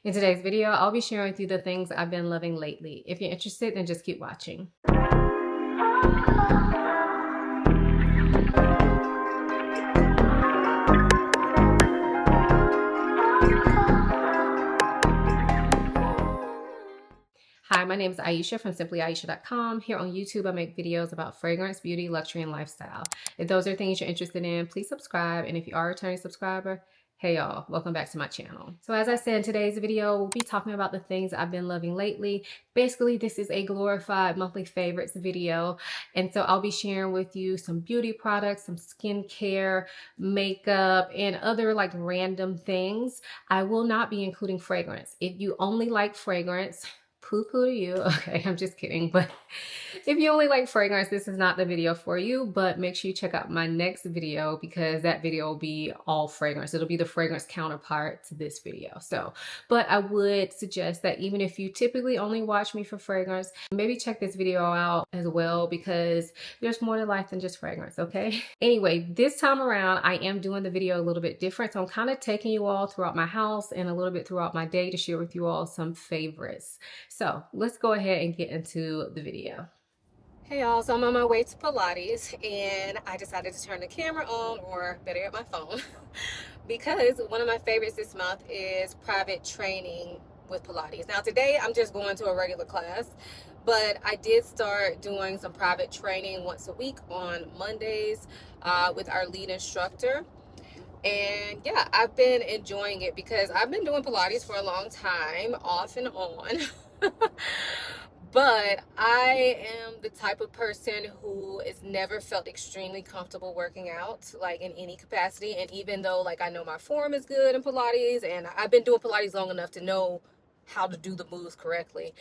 In today's video, I'll be sharing with you the things I've been loving lately. If you're interested, then just keep watching. Hi, my name is Ayesha from simplyayesha.com. Here on YouTube, I make videos about fragrance, beauty, luxury, and lifestyle. If those are things you're interested in, please subscribe. And if you are a returning subscriber, hey y'all, welcome back to my channel. So as I said, in today's video, we'll be talking about the things I've been loving lately. Basically, this is a glorified monthly favorites video. And so I'll be sharing with you some beauty products, some skincare, makeup, and other like random things. I will not be including fragrance. If you only like fragrance, poo-poo to you. Okay, I'm just kidding. But if you only like fragrance, this is not the video for you. But make sure you check out my next video because that video will be all fragrance. It'll be the fragrance counterpart to this video. But I would suggest that even if you typically only watch me for fragrance, maybe check this video out as well because there's more to life than just fragrance, okay? Anyway, this time around, I am doing the video a little bit different. So I'm kind of taking you all throughout my house and a little bit throughout my day to share with you all some favorites. So let's go ahead and get into the video. Hey y'all, so I'm on my way to Pilates and I decided to turn the camera on, or better yet my phone, because one of my favorites this month is private training with Pilates. Now today I'm just going to a regular class, but I did start doing some private training once a week on Mondays with our lead instructor. And yeah, I've been enjoying it because I've been doing Pilates for a long time, off and on. But I am the type of person who has never felt extremely comfortable working out, like in any capacity. And even though like I know my form is good in Pilates and I've been doing Pilates long enough to know how to do the moves correctly,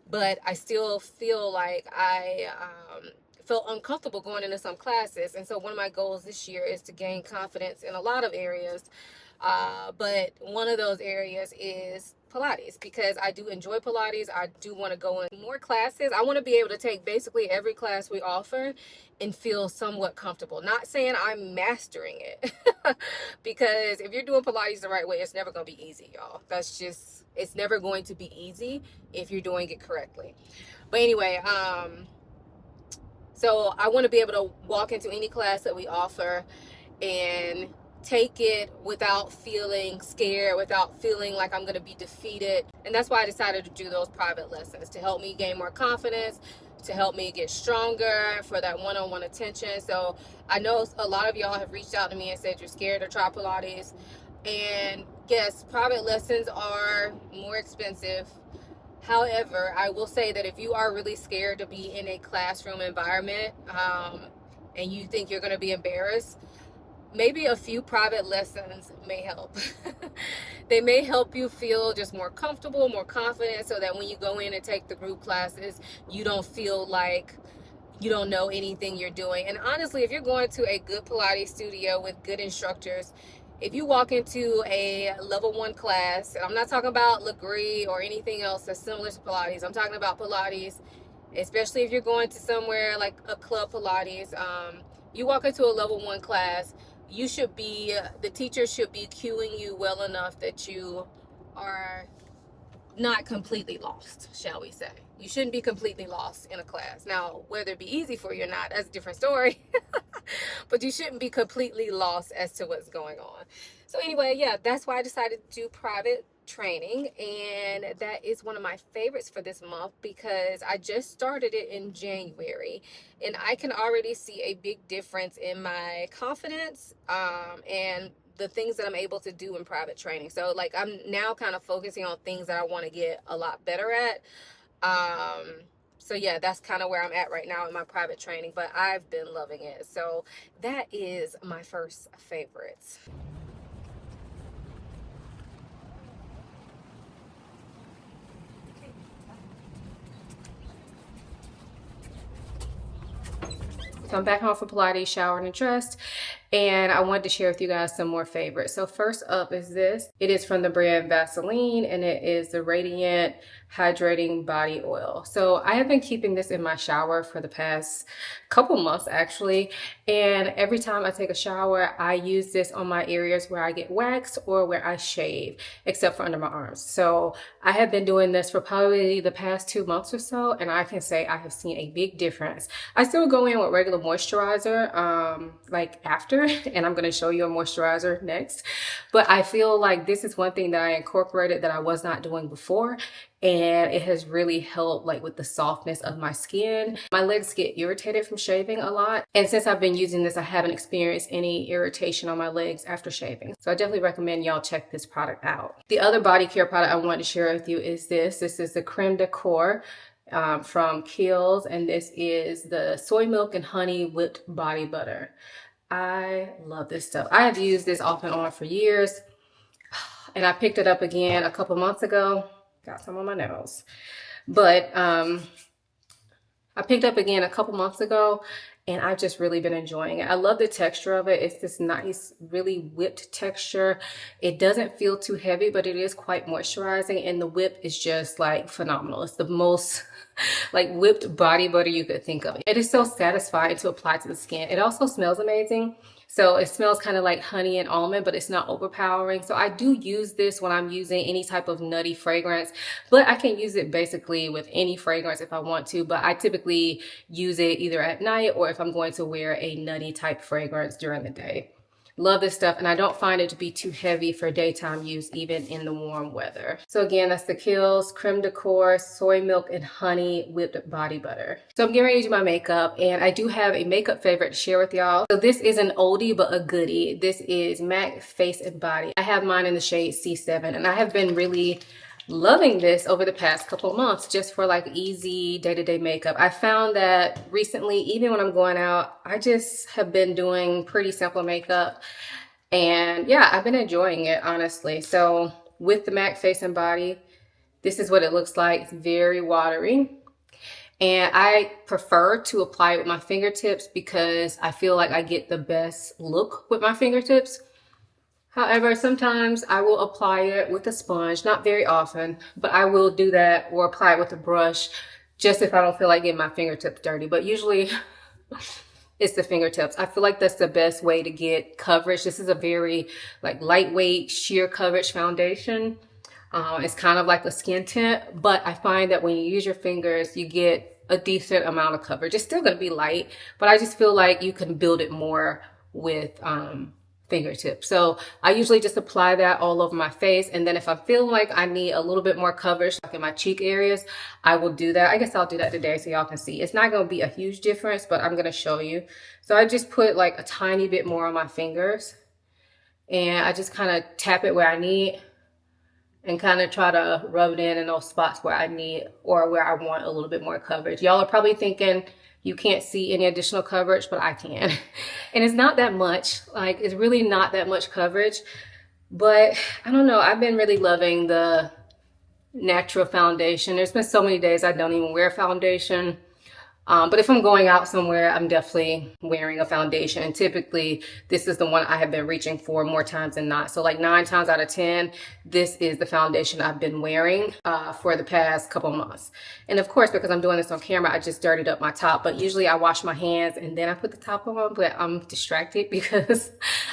but I still feel like I felt uncomfortable going into some classes. And so one of my goals this year is to gain confidence in a lot of areas. But one of those areas is Pilates, because I do enjoy Pilates. I do want to go in more classes. I want to be able to take basically every class we offer and feel somewhat comfortable. Not saying I'm mastering it, because if you're doing Pilates the right way, it's never going to be easy, y'all. It's never going to be easy if you're doing it correctly. But anyway, so I want to be able to walk into any class that we offer and take it without feeling scared, without feeling like I'm going to be defeated. And that's why I decided to do those private lessons, to help me gain more confidence, to help me get stronger, for that one-on-one attention. So I know a lot of y'all have reached out to me and said you're scared to try Pilates. And yes, private lessons are more expensive. However, I will say that if you are really scared to be in a classroom environment and you think you're going to be embarrassed, maybe a few private lessons may help. They may help you feel just more comfortable, more confident, so that when you go in and take the group classes, you don't feel like you don't know anything you're doing. And honestly, if you're going to a good Pilates studio with good instructors, if you walk into a level 1 class, and I'm not talking about Legree or anything else that's similar to Pilates, I'm talking about Pilates, especially if you're going to somewhere like a club Pilates, you walk into a level 1 class, the teacher should be cueing you well enough that you are not completely lost, shall we say. You shouldn't be completely lost in a class. Now, whether it be easy for you or not, that's a different story. But you shouldn't be completely lost as to what's going on. So anyway, yeah, that's why I decided to do private training, and that is one of my favorites for this month because I just started it in January and I can already see a big difference in my confidence and the things that I'm able to do in private training. So like I'm now kind of focusing on things that I want to get a lot better at. So yeah, that's kind of where I'm at right now in my private training, but I've been loving it. So that is my first favorites. So I'm back home from Pilates, showered and dressed, and I wanted to share with you guys some more favorites. So first up is this. It is from the brand Vaseline, and it is the Radiant Hydrating Body Oil. So I have been keeping this in my shower for the past couple months actually, and every time I take a shower I use this on my areas where I get waxed or where I shave, except for under my arms. So I have been doing this for probably the past 2 months or so, and I can say I have seen a big difference. I still go in with regular moisturizer like after, and I'm going to show you a moisturizer next, but I feel like this is one thing that I incorporated that I was not doing before, and it has really helped like with the softness of my skin. My legs get irritated from shaving a lot, and since I've been using this I haven't experienced any irritation on my legs after shaving. So I definitely recommend y'all check this product out. The other body care product I want to share with you is this. This is the Creme de Corps from Kiehl's, and this is the soy milk and honey whipped body butter. I love this stuff. I have used this off and on for years, and I picked it up again a couple months ago. Got some on my nails, but I picked up again a couple months ago, and I've just really been enjoying it. I love the texture of it. It's this nice, really whipped texture. It doesn't feel too heavy, but it is quite moisturizing, and the whip is just like phenomenal. It's the most like whipped body butter you could think of. It is so satisfying to apply to the skin. It also smells amazing. So it smells kind of like honey and almond, but it's not overpowering. So I do use this when I'm using any type of nutty fragrance, but I can use it basically with any fragrance if I want to, but I typically use it either at night or if I'm going to wear a nutty type fragrance during the day. Love this stuff, and I don't find it to be too heavy for daytime use, even in the warm weather. So again, that's the Kiehl's Creme de Corps Soy Milk and Honey Whipped Body Butter. So I'm getting ready to do my makeup, and I do have a makeup favorite to share with y'all. So this is an oldie but a goodie. This is MAC Face and Body. I have mine in the shade C7, and I have been really loving this over the past couple months just for like easy day-to-day makeup. I found that recently, even when I'm going out, I just have been doing pretty simple makeup, and yeah, I've been enjoying it honestly. So with the MAC Face and Body, this is what it looks like. It's very watery, and I prefer to apply it with my fingertips because I feel like I get the best look with my fingertips. However, sometimes I will apply it with a sponge, not very often, but I will do that or apply it with a brush just if I don't feel like getting my fingertips dirty. But usually it's the fingertips. I feel like that's the best way to get coverage. This is a very like lightweight sheer coverage foundation. It's kind of like a skin tint, but I find that when you use your fingers, you get a decent amount of coverage. It's still going to be light, but I just feel like you can build it more with fingertips. So I usually just apply that all over my face, and then if I feel like I need a little bit more coverage like in my cheek areas, I will do that. I guess I'll do that today so y'all can see. It's not going to be a huge difference, but I'm going to show you. So I just put like a tiny bit more on my fingers, and I just kind of tap it where I need and kind of try to rub it in those spots where I need or where I want a little bit more coverage. Y'all are probably thinking you can't see any additional coverage, but I can. And it's not that much. Like, it's really not that much coverage. But I don't know. I've been really loving the natural foundation. There's been so many days I don't even wear foundation. But if I'm going out somewhere, I'm definitely wearing a foundation. And typically, this is the one I have been reaching for more times than not. So like 9 times out of 10, this is the foundation I've been wearing for the past couple months. And of course, because I'm doing this on camera, I just dirtied up my top. But usually I wash my hands and then I put the top on. But I'm distracted because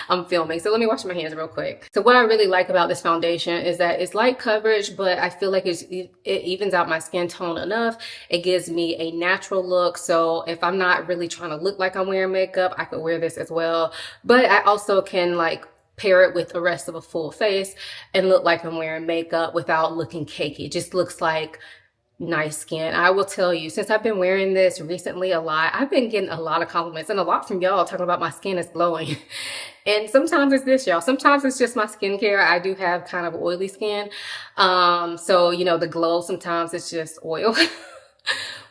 I'm filming. So let me wash my hands real quick. So what I really like about this foundation is that it's light coverage, but I feel like it evens out my skin tone enough. It gives me a natural look. So if I'm not really trying to look like I'm wearing makeup, I could wear this as well. But I also can like pair it with the rest of a full face and look like I'm wearing makeup without looking cakey. It just looks like nice skin. I will tell you, since I've been wearing this recently a lot, I've been getting a lot of compliments and a lot from y'all talking about my skin is glowing. And sometimes it's this, y'all. Sometimes it's just my skincare. I do have kind of oily skin. So, you know, the glow, sometimes it's just oil.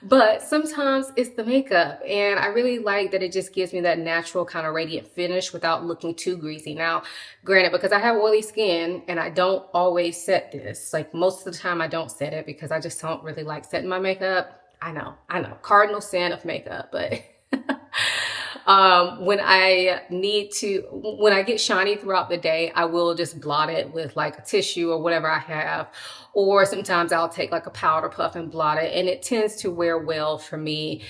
But sometimes it's the makeup, and I really like that it just gives me that natural kind of radiant finish without looking too greasy. Now, granted, because I have oily skin and I don't always set this, like most of the time I don't set it because I just don't really like setting my makeup. I know, cardinal sin of makeup, but When when I get shiny throughout the day, I will just blot it with like a tissue or whatever I have. Or sometimes I'll take like a powder puff and blot it, and it tends to wear well for me,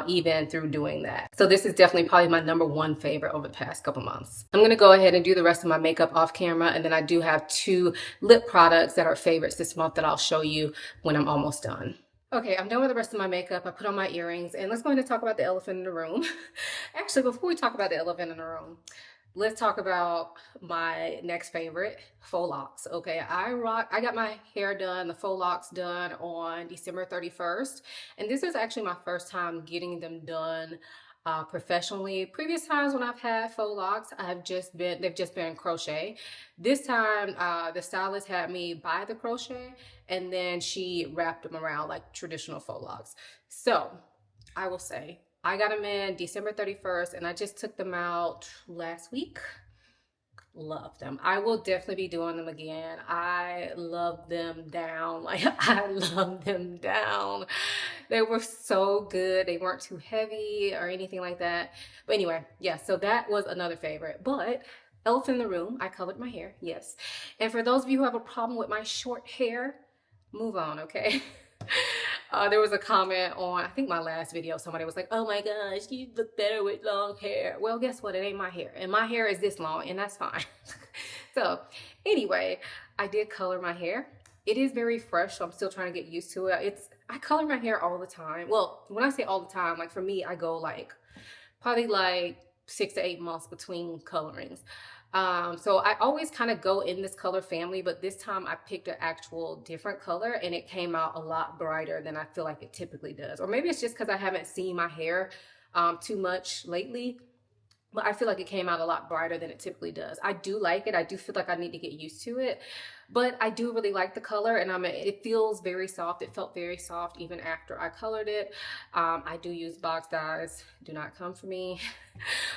even through doing that. So this is definitely probably my #1 favorite over the past couple months. I'm gonna go ahead and do the rest of my makeup off camera, and then I do have 2 lip products that are favorites this month that I'll show you when I'm almost done. Okay, I'm done with the rest of my makeup. I put on my earrings, and let's go ahead and talk about the elephant in the room. Actually, before we talk about the elephant in the room, let's talk about my next favorite, faux locks. Okay, I got my hair done, the faux locks done on December 31st, and this is actually my first time getting them done professionally. Previous times when I've had faux locks, they've just been crochet. This time, the stylist had me buy the crochet, and then she wrapped them around like traditional faux locks. So I will say, I got them in December 31st, and I just took them out last week. Love them. I will definitely be doing them again. I love them down. Like, I love them down. They were so good. They weren't too heavy or anything like that. But anyway, yeah, so that was another favorite. But elephant in the room, I colored my hair, yes. And for those of you who have a problem with my short hair, move on, okay? There was a comment on, I think my last video, somebody was like, oh my gosh, you look better with long hair. Well, guess what? It ain't my hair. And my hair is this long, and that's fine. So anyway, I did color my hair. It is very fresh, so I'm still trying to get used to it. I color my hair all the time. Well, when I say all the time, like for me, I go like probably like 6 to 8 months between colorings. So I always kind of go in this color family, but this time I picked an actual different color, and it came out a lot brighter than I feel like it typically does. Or maybe it's just because I haven't seen my hair too much lately, but I feel like it came out a lot brighter than it typically does. I do like it. I do feel like I need to get used to it, but I do really like the color, and it feels very soft. It felt very soft even after I colored it. I do use box dyes. Do not come for me.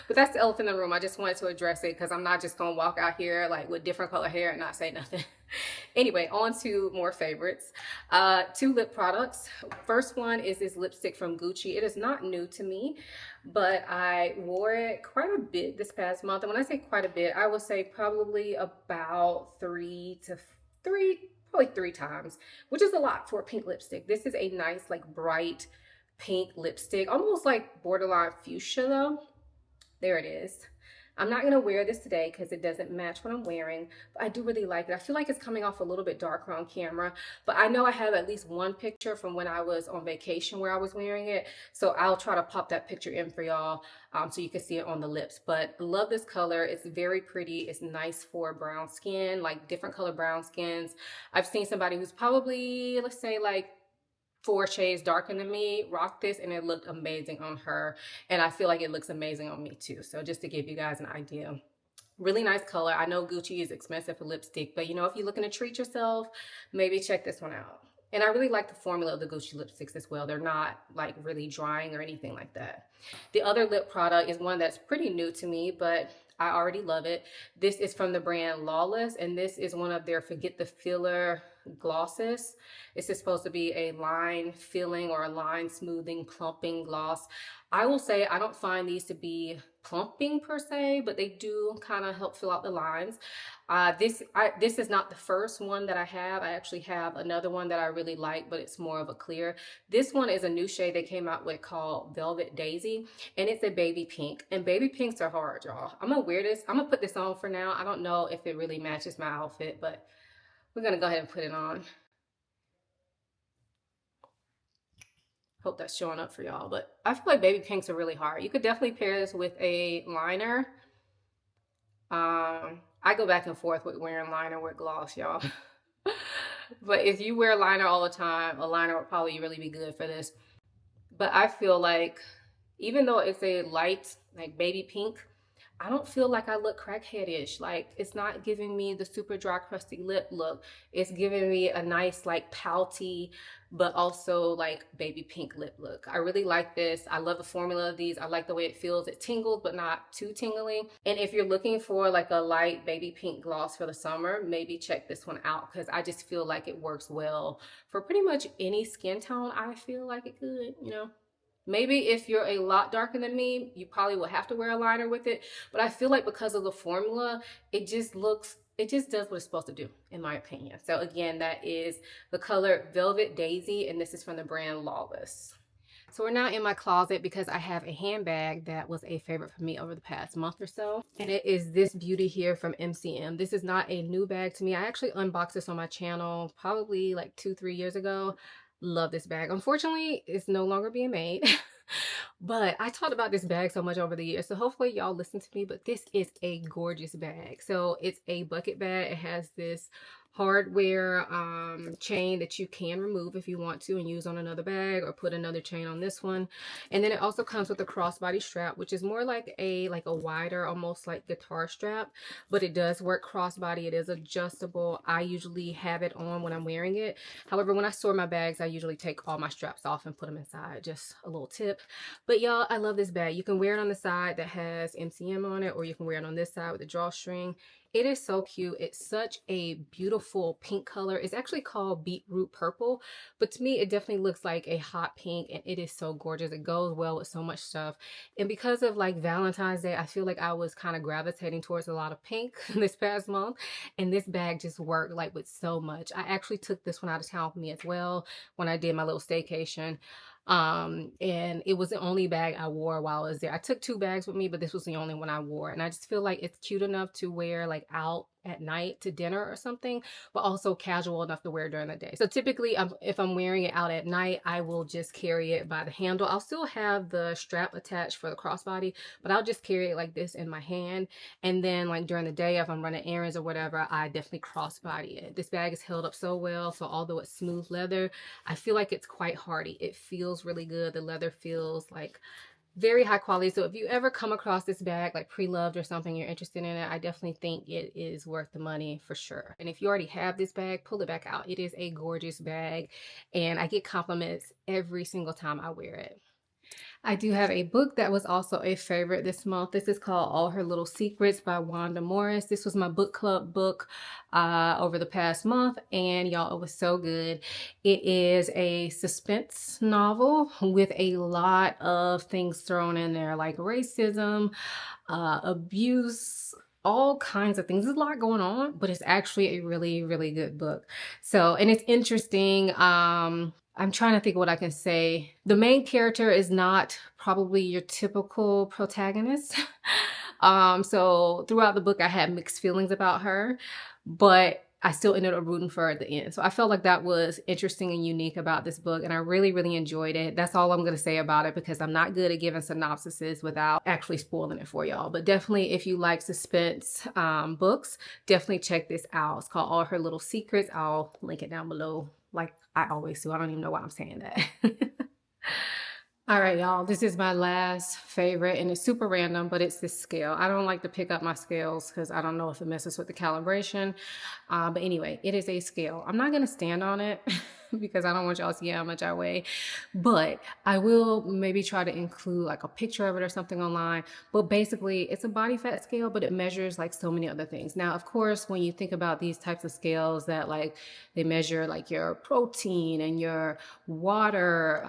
But that's the elephant in the room. I just wanted to address it because I'm not just gonna walk out here like with different color hair and not say nothing. Anyway, on to more favorites. 2 lip products. First one is this lipstick from Gucci. It is not new to me, but I wore it quite a bit this past month. And when I say quite a bit, I would say probably about 3 times, which is a lot for a pink lipstick. This is a nice, like bright pink lipstick, almost like borderline fuchsia though. There it is. I'm not gonna wear this today because it doesn't match what I'm wearing, but I do really like it. I feel like it's coming off a little bit darker on camera, but I know I have at least one picture from when I was on vacation where I was wearing it, so I'll try to pop that picture in for y'all so you can see it on the lips. But love this color. It's very pretty. It's nice for brown skin, like different color brown skins. I've seen somebody who's probably, let's say like 4 shades darker than me rock this, and it looked amazing on her, and I feel like it looks amazing on me too. So just to give you guys an idea, really nice color. I know Gucci is expensive for lipstick, but you know, if you're looking to treat yourself, maybe check this one out. And I really like the formula of the Gucci lipsticks as well. They're not like really drying or anything like that. The other lip product is one that's pretty new to me, but I already love it. This is from the brand Lawless, and this is one of their Forget the Filler glosses. This is supposed to be a line filling or a line smoothing, plumping gloss. I will say I don't find these to be plumping per se, but they do kind of help fill out the lines. This is not the first one that I have. I actually have another one that I really like, but it's more of a clear. This one is a new shade they came out with called Velvet Daisy, and it's a baby pink. And baby pinks are hard, y'all. I'm gonna wear this. I'm gonna put this on for now. I don't know if it really matches my outfit, but we're gonna go ahead and put it on. Hope that's showing up for y'all, but I feel like baby pinks are really hard. You could definitely pair this with a liner. I go back and forth with wearing liner with gloss, y'all. But if you wear liner all the time, a liner would probably really be good for this. But I feel like even though it's a light, like baby pink, I don't feel like I look crackheadish. Like, it's not giving me the super dry, crusty lip look. It's giving me a nice, like, pouty, but also, like, baby pink lip look. I really like this. I love the formula of these. I like the way it feels. It tingles, but not too tingly. And if you're looking for, like, a light baby pink gloss for the summer, maybe check this one out, because I just feel like it works well for pretty much any skin tone. I feel like it could, you know. Maybe if you're a lot darker than me, you probably will have to wear a liner with it. But I feel like because of the formula, it just does what it's supposed to do, in my opinion. So again, that is the color Velvet Daisy, and this is from the brand Lawless. So we're now in my closet because I have a handbag that was a favorite for me over the past month or so. And it is this beauty here from MCM. This is not a new bag to me. I actually unboxed this on my channel probably like 2-3 years ago. Love this bag. Unfortunately, it's no longer being made. But I talked about this bag so much over the years, so hopefully y'all listen to me. But this is a gorgeous bag. So it's a bucket bag. It has this hardware chain that you can remove if you want to and use on another bag, or put another chain on this one. And then it also comes with a crossbody strap, which is more like a wider, almost like guitar strap, but it does work crossbody. It is adjustable. I usually have it on when I'm wearing it. However, when I store my bags, I usually take all my straps off and put them inside. Just a little tip. But y'all, I love this bag. You can wear it on the side that has MCM on it, or you can wear it on this side with the drawstring. It is so cute. It's such a beautiful pink color. It's actually called Beetroot Purple, but to me, it definitely looks like a hot pink, and it is so gorgeous. It goes well with so much stuff. And because of like Valentine's Day, I feel like I was kind of gravitating towards a lot of pink this past month, and this bag just worked like with so much. I actually took this one out of town with me as well when I did my little staycation. And it was the only bag I wore while I was there. I took 2 bags with me, but this was the only one I wore. And I just feel like it's cute enough to wear like out at night to dinner or something, but also casual enough to wear during the day. So typically, if I'm wearing it out at night, I will just carry it by the handle. I'll still have the strap attached for the crossbody, but I'll just carry it like this in my hand. And then like during the day, if I'm running errands or whatever, I definitely crossbody it. This bag is held up so well. So although it's smooth leather, I feel like it's quite hardy. It feels really good. The leather feels like very high quality. So if you ever come across this bag like pre-loved or something, you're interested in it, I definitely think it is worth the money for sure. And if you already have this bag, pull it back out. It is a gorgeous bag, and I get compliments every single time I wear it. I do have a book that was also a favorite this month. This is called All Her Little Secrets by Wanda Morris. This was my book club book over the past month, and y'all, it was so good. It is a suspense novel with a lot of things thrown in there, like racism, abuse, all kinds of things. There's a lot going on, but it's actually a really, really good book. So, and it's interesting. I'm trying to think of what I can say. The main character is not probably your typical protagonist. So throughout the book, I had mixed feelings about her, but I still ended up rooting for her at the end. So I felt like that was interesting and unique about this book, and I really, really enjoyed it. That's all I'm going to say about it, because I'm not good at giving synopsises without actually spoiling it for y'all. But definitely, if you like suspense books, definitely check this out. It's called All Her Little Secrets. I'll link it down below like I always do. I don't even know why I'm saying that. All right, y'all, this is my last favorite, and it's super random, but it's this scale. I don't like to pick up my scales because I don't know if it messes with the calibration. But anyway, it is a scale. I'm not going to stand on it because I don't want y'all to see how much I weigh, but I will maybe try to include like a picture of it or something online. But basically, it's a body fat scale, but it measures like so many other things. Now, of course, when you think about these types of scales that like they measure like your protein and your water,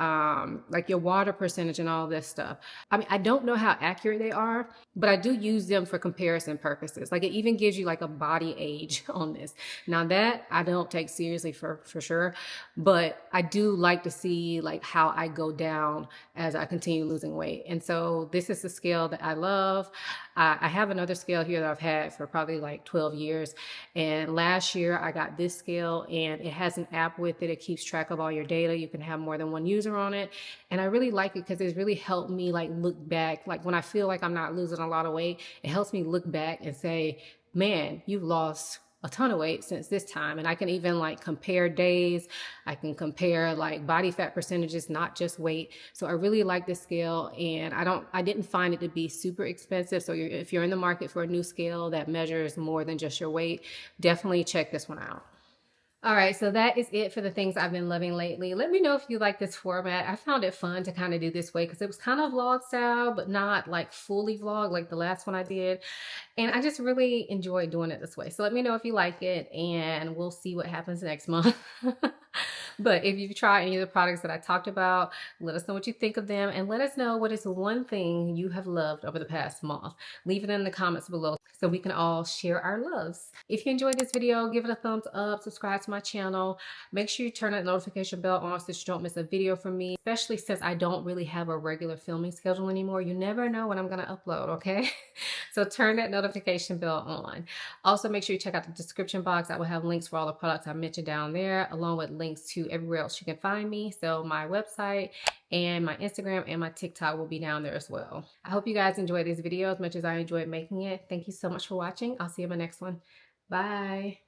like your water percentage and all this stuff. I mean, I don't know how accurate they are, but I do use them for comparison purposes. Like it even gives you like a body age on this. Now that I don't take seriously for sure, but I do like to see like how I go down as I continue losing weight. And so this is the scale that I love. I have another scale here that I've had for probably like 12 years. And last year I got this scale, and it has an app with it. It keeps track of all your data. You can have more than one user on it. And I really like it because it's really helped me like look back. Like when I feel like I'm not losing a lot of weight, it helps me look back and say, man, you've lost a ton of weight since this time. And I can even like compare days. I can compare like body fat percentages, not just weight. So I really like this scale, and I didn't find it to be super expensive. So if you're in the market for a new scale that measures more than just your weight, definitely check this one out. All right, so that is it for the things I've been loving lately. Let me know if you like this format. I found it fun to kind of do this way because it was kind of vlog style, but not like fully vlog like the last one I did. And I just really enjoy doing it this way. So let me know if you like it, and we'll see what happens next month. But if you've tried any of the products that I talked about, let us know what you think of them, and let us know what is one thing you have loved over the past month. Leave it in the comments below so we can all share our loves. If you enjoyed this video, give it a thumbs up, subscribe to my channel. Make sure you turn that notification bell on so that you don't miss a video from me, especially since I don't really have a regular filming schedule anymore. You never know when I'm going to upload, okay? So turn that notification bell on. Also, make sure you check out the description box. I will have links for all the products I mentioned down there, along with links to everywhere else you can find me. So my website and my Instagram and my TikTok will be down there as well. I hope you guys enjoyed this video as much as I enjoyed making it. Thank you so much for watching. I'll see you in my next one. Bye.